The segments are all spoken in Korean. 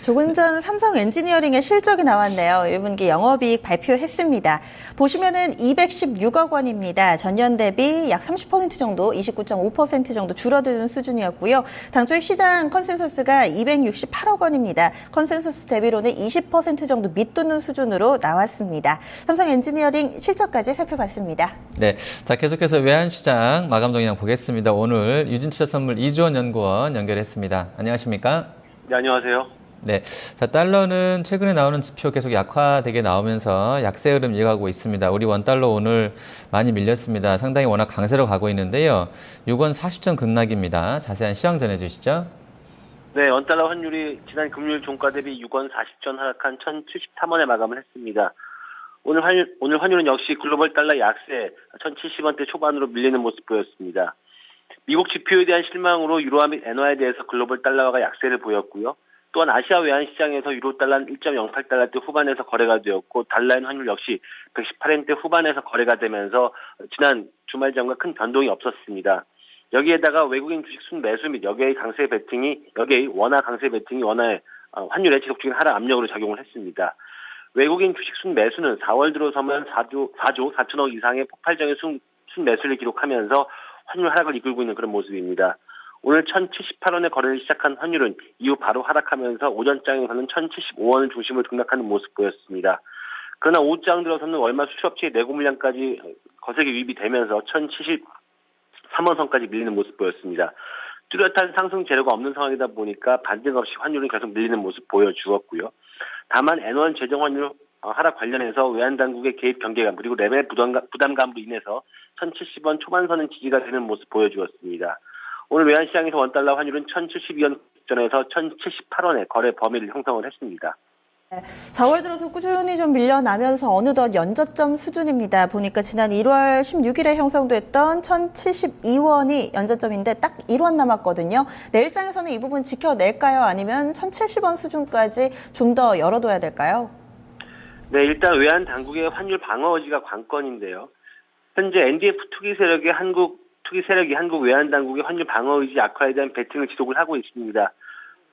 조금 전 삼성 엔지니어링의 실적이 나왔네요. 1분기 영업이익 발표했습니다. 보시면은 216억 원입니다. 전년 대비 약 30% 정도, 29.5% 정도 줄어드는 수준이었고요. 당초의 시장 컨센서스가 268억 원입니다. 컨센서스 대비로는 20% 정도 밑도는 수준으로 나왔습니다. 삼성 엔지니어링 실적까지 살펴봤습니다. 네, 자 계속해서 외환시장 마감 동향 보겠습니다. 오늘 유진투자선물 이주원 연구원 연결했습니다. 안녕하십니까? 네, 안녕하세요. 네, 자 달러는 최근에 나오는 지표 계속 약화되게 나오면서 약세 흐름 이어가고 있습니다. 우리 원달러 오늘 많이 밀렸습니다. 상당히 워낙 강세로 가고 있는데요. 6원 40전 급락입니다. 자세한 시황 전해주시죠. 네, 원달러 환율이 지난 금요일 종가 대비 6원 40전 하락한 1,073원에 마감을 했습니다. 오늘 환율은 역시 글로벌 달러 약세 1,070원대 초반으로 밀리는 모습 보였습니다. 미국 지표에 대한 실망으로 유로화 및 엔화에 대해서 글로벌 달러가 약세를 보였고요. 또한 아시아 외환시장에서 유로 달러는 1.08달러대 후반에서 거래가 되었고 달러엔 환율 역시 118엔대 후반에서 거래가 되면서 지난 주말 전과 큰 변동이 없었습니다. 여기에다가 외국인 주식 순매수 및 여개의 원화 강세 베팅이 원화의 환율에 지속적인 하락 압력으로 작용을 했습니다. 외국인 주식 순매수는 4월 들어서면 4조 4천억 이상의 폭발적인 순매수를 기록하면서 환율 하락을 이끌고 있는 그런 모습입니다. 오늘 1,078원에 거래를 시작한 환율은 이후 바로 하락하면서 오전장에서는 1,075원을 중심으로 등락하는 모습 보였습니다. 그러나 오후장 들어서는 월말 수출업체의 내고 물량까지 거세게 유입이 되면서 1,073원 선까지 밀리는 모습 보였습니다. 뚜렷한 상승 재료가 없는 상황이다 보니까 반등 없이 환율은 계속 밀리는 모습 보여주었고요. 다만 N1 재정 환율 하락 관련해서 외환당국의 개입 경계감 그리고 레벨 부담감으로 인해서 1,070원 초반선은 지지가 되는 모습 보여주었습니다. 오늘 외환시장에서 원달러 환율은 1,072원 전에서 1,078원의 거래 범위를 형성을 했습니다. 4월 들어서 꾸준히 좀 밀려나면서 어느덧 연저점 수준입니다. 보니까 지난 1월 16일에 형성됐던 1,072원이 연저점인데 딱 1원 남았거든요. 내일장에서는 이 부분 지켜낼까요? 아니면 1,070원 수준까지 좀 더 열어둬야 될까요? 네, 일단 외환 당국의 환율 방어 의지가 관건인데요. 현재 NDF 투기 세력이 한국 외환 당국의 환율 방어 의지 악화에 대한 베팅을 지속을 하고 있습니다.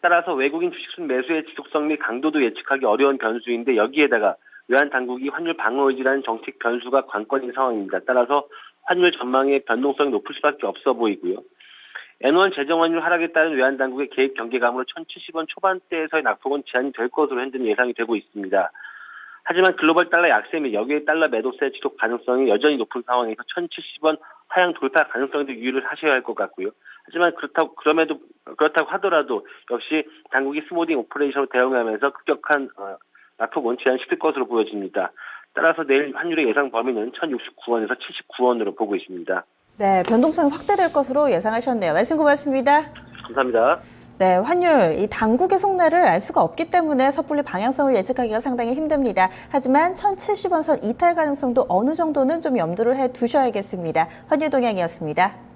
따라서 외국인 주식 순 매수의 지속성 및 강도도 예측하기 어려운 변수인데 여기에다가 외환 당국이 환율 방어 의지라는 정책 변수가 관건인 상황입니다. 따라서 환율 전망의 변동성이 높을 수밖에 없어 보이고요. N1 재정 환율 하락에 따른 외환 당국의 개입 경계감으로 1,070원 초반대에서의 낙폭은 제한이 될 것으로 현재는 예상이 되고 있습니다. 하지만 글로벌 달러 약세 및 여기에 달러 매도세 지속 가능성이 여전히 높은 상황에서 1,070원 하향 돌파 가능성에도 유의를 하셔야 할 것 같고요. 하지만 그렇다고 하더라도 역시 당국이 스모딩 오퍼레이션으로 대응하면서 급격한 낙폭은 제한시킬 것으로 보여집니다. 따라서 내일 환율의 예상 범위는 1,069원에서 79원으로 보고 있습니다. 네, 변동성이 확대될 것으로 예상하셨네요. 말씀 고맙습니다. 감사합니다. 네, 환율, 이 당국의 속내를 알 수가 없기 때문에 섣불리 방향성을 예측하기가 상당히 힘듭니다. 하지만 1,070원 선 이탈 가능성도 어느 정도는 좀 염두를 해 두셔야겠습니다. 환율 동향이었습니다.